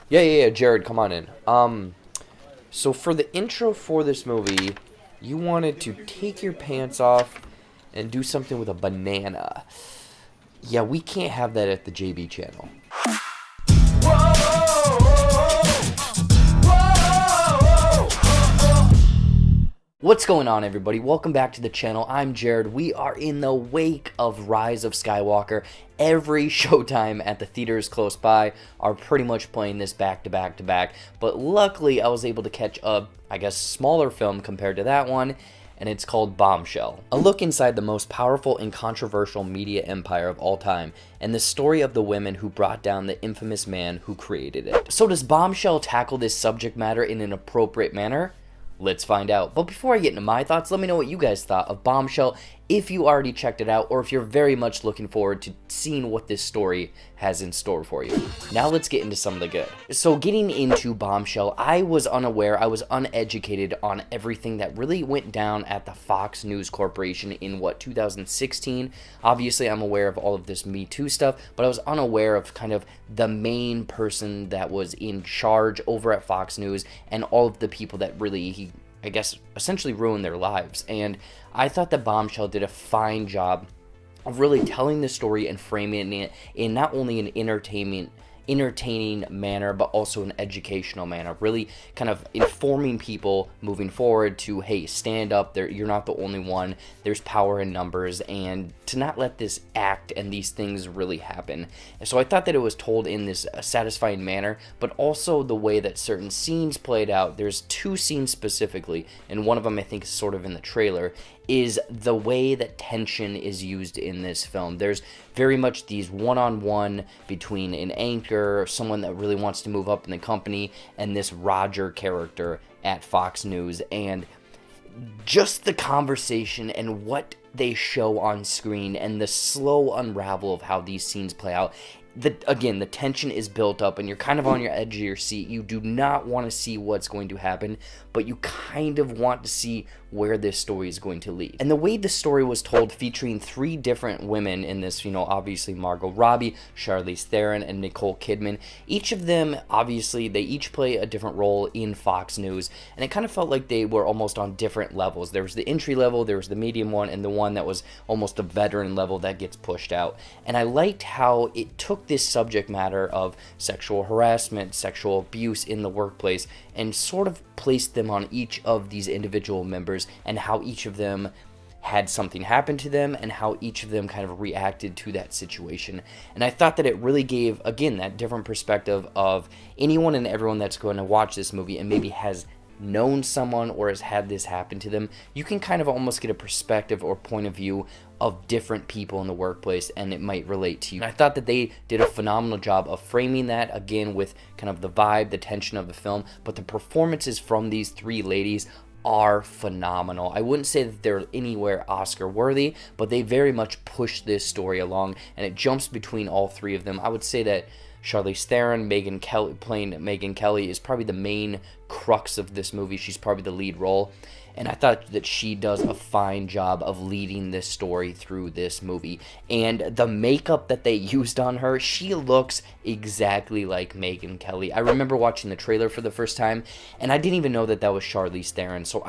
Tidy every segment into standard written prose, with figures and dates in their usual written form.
Yeah, Jared, come on in. So for the intro for this movie, you wanted to take your pants off and do something with a banana. Yeah, we can't have that at the JB channel. What's going on, everybody? Welcome back to the channel. I'm Jared. We are in the wake of Rise of Skywalker. Every showtime at the theaters close by are pretty much playing this back to back to back. But luckily, I was able to catch a, smaller film compared to that one, and it's called Bombshell. A look inside the most powerful and controversial media empire of all time, and the story of the women who brought down the infamous man who created it. So does Bombshell tackle this subject matter in an appropriate manner? Let's find out. But before I get into my thoughts, let me know what you guys thought of Bombshell, if you already checked it out, or if you're very much looking forward to seeing what this story has in store for you. Now let's get into some of the good. So getting into Bombshell, I was unaware, I was uneducated on everything that really went down at the Fox News Corporation in, 2016? Obviously, I'm aware of all of this Me Too stuff, but I was unaware of kind of the main person that was in charge over at Fox News and all of the people that really, essentially ruined their lives. And I thought that Bombshell did a fine job of really telling the story and framing it in not only an entertaining manner, but also an educational manner, really kind of informing people moving forward to, hey, stand up there, you're not the only one, there's power in numbers, and to not let this act and these things really happen. And so I thought that it was told in this satisfying manner, but also the way that certain scenes played out. There's two scenes specifically, and one of them I think is sort of in the trailer, is the way that tension is used in this film. There's very much these one-on-one between an anchor, someone that really wants to move up in the company, and this Roger character at Fox News. And just the conversation and what they show on screen and the slow unravel of how these scenes play out. Again, the tension is built up and you're kind of on your edge of your seat. You do not want to see what's going to happen, but you kind of want to see where this story is going to lead. And the way the story was told, featuring three different women in this, obviously Margot Robbie, Charlize Theron, and Nicole Kidman. Each of them, obviously, they each play a different role in Fox News, and it kind of felt like they were almost on different levels. There was the entry level, there was the medium one, and the one that was almost a veteran level that gets pushed out. And I liked how it took this subject matter of sexual harassment, sexual abuse in the workplace, and sort of placed them on each of these individual members and how each of them had something happen to them and how each of them kind of reacted to that situation. And I thought that it really gave, again, that different perspective of anyone and everyone that's going to watch this movie and maybe has known someone or has had this happen to them. You can kind of almost get a perspective or point of view of different people in the workplace, and it might relate to you. And I thought that they did a phenomenal job of framing that, again, with kind of the vibe, the tension of the film, but the performances from these three ladies are phenomenal. I wouldn't say that they're anywhere Oscar worthy, but they very much push this story along, and it jumps between all three of them. I would say that Charlize Theron, playing Megyn Kelly, is probably the main crux of this movie. She's probably the lead role. And I thought that she does a fine job of leading this story through this movie. And the makeup that they used on her, she looks exactly like Megyn Kelly. I remember watching the trailer for the first time, and I didn't even know that that was Charlize Theron. So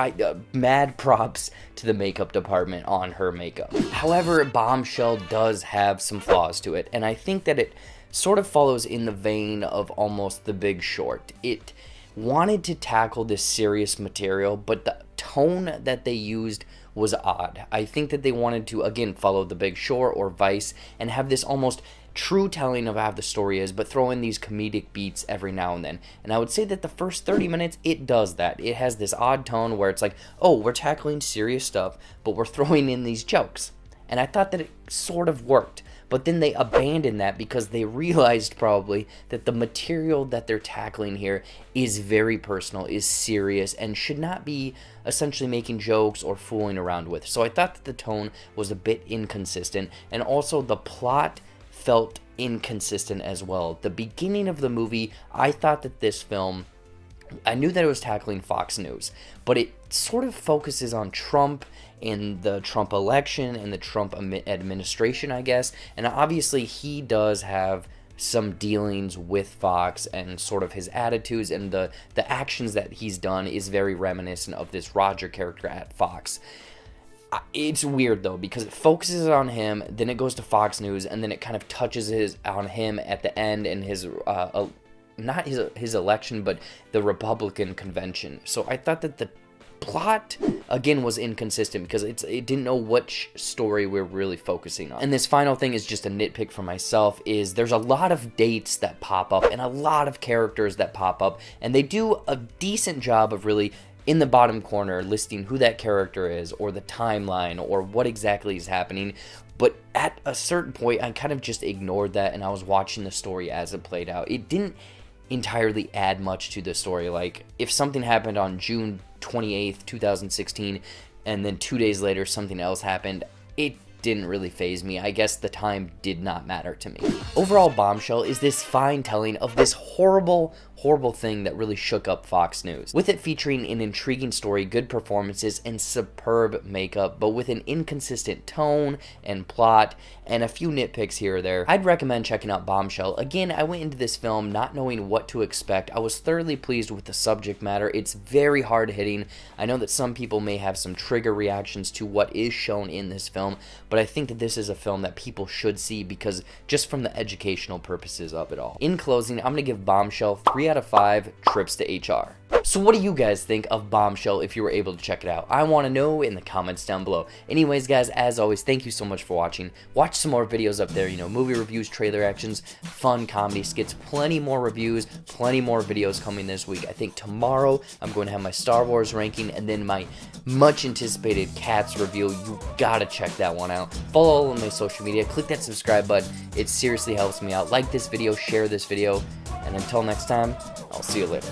mad props to the makeup department on her makeup. However, Bombshell does have some flaws to it, and I think that it sort of follows in the vein of almost The Big Short. It wanted to tackle this serious material, but the tone that they used was odd. I think that they wanted to, again, follow The Big Short or Vice and have this almost true telling of how the story is, but throw in these comedic beats every now and then. And I would say that the first 30 minutes, it does that. It has this odd tone where it's like, oh, we're tackling serious stuff, but we're throwing in these jokes. And I thought that it sort of worked. But then they abandoned that because they realized probably that the material that they're tackling here is very personal, is serious, and should not be essentially making jokes or fooling around with. So I thought that the tone was a bit inconsistent, and also the plot felt inconsistent as well. The beginning of the movie, I thought that this film, I knew that it was tackling Fox News, but it sort of focuses on Trump and the Trump election and the Trump administration, I guess. And obviously he does have some dealings with Fox and sort of his attitudes and the actions that he's done is very reminiscent of this Roger character at Fox. It's weird though, because it focuses on him, then it goes to Fox News, and then it kind of touches on him at the end and his not his election, but the Republican convention. So I thought that the plot again was inconsistent because it didn't know which story we're really focusing on. And this final thing is just a nitpick for myself, is there's a lot of dates that pop up and a lot of characters that pop up, and they do a decent job of really in the bottom corner listing who that character is or the timeline or what exactly is happening. But at a certain point I kind of just ignored that, and I was watching the story as it played out. It didn't entirely add much to the story. Like, if something happened on June 28th, 2016, and then 2 days later something else happened, it didn't really faze me. I guess the time did not matter to me. Overall, Bombshell is this fine telling of this horrible thing that really shook up Fox News, with it featuring an intriguing story, good performances, and superb makeup, but with an inconsistent tone and plot, and a few nitpicks here or there. I'd recommend checking out Bombshell. Again, I went into this film not knowing what to expect. I was thoroughly pleased with the subject matter. It's very hard-hitting. I know that some people may have some trigger reactions to what is shown in this film, but I think that this is a film that people should see because just from the educational purposes of it all. In closing, I'm going to give Bombshell 3 out of 5 trips to HR. So what do you guys think of Bombshell if you were able to check it out? I want to know in the comments down below. Anyways, guys, as always, thank you so much for watching. Watch some more videos up there, you know, movie reviews, trailer actions, fun comedy skits, plenty more reviews, plenty more videos coming this week. I think tomorrow I'm going to have my Star Wars ranking and then my much anticipated Cats review. You gotta check that one out. Follow all of my social media, click that subscribe button. It seriously helps me out. Like this video, share this video, and until next time, I'll see you later.